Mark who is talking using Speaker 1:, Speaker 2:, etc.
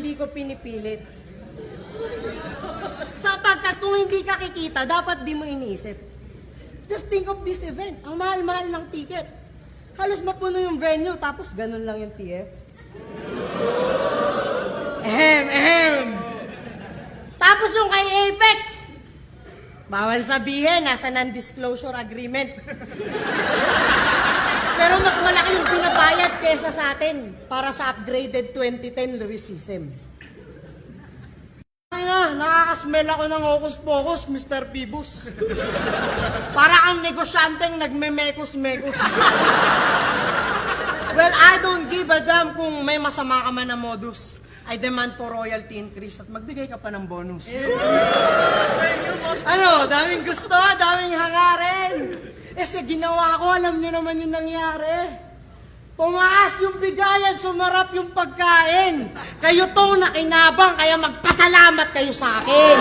Speaker 1: hindi ko pinipilit. Sapagkat kung hindi ka kikita, dapat di mo iniisip. Just think of this event. Ang mahal-mahal ng ticket. Halos mapuno yung venue, tapos ganun lang yung TF. Ehem. Tapos yung kay Apex, bawal sabihin, nasa non-disclosure agreement. Pero mas malaki yung pinabayad kesa sa atin para sa upgraded 2010 Lyricism. Ay na, nakakasmell ako ng hocus-pocus, Mr. Pibus. Para kang negosyanteng nagme-mekos-mekos. Well, I don't give a damn kung may masama ka man na modus. I demand for royalty increase at magbigay ka pa ng bonus. Ano, daming gusto, daming hangarin. Sa ginawa ko, alam niyo naman yung nangyari. Tumaas yung bigayan, sumarap yung pagkain. Kayo tong nakinabang, kaya magpasalamat kayo sa akin.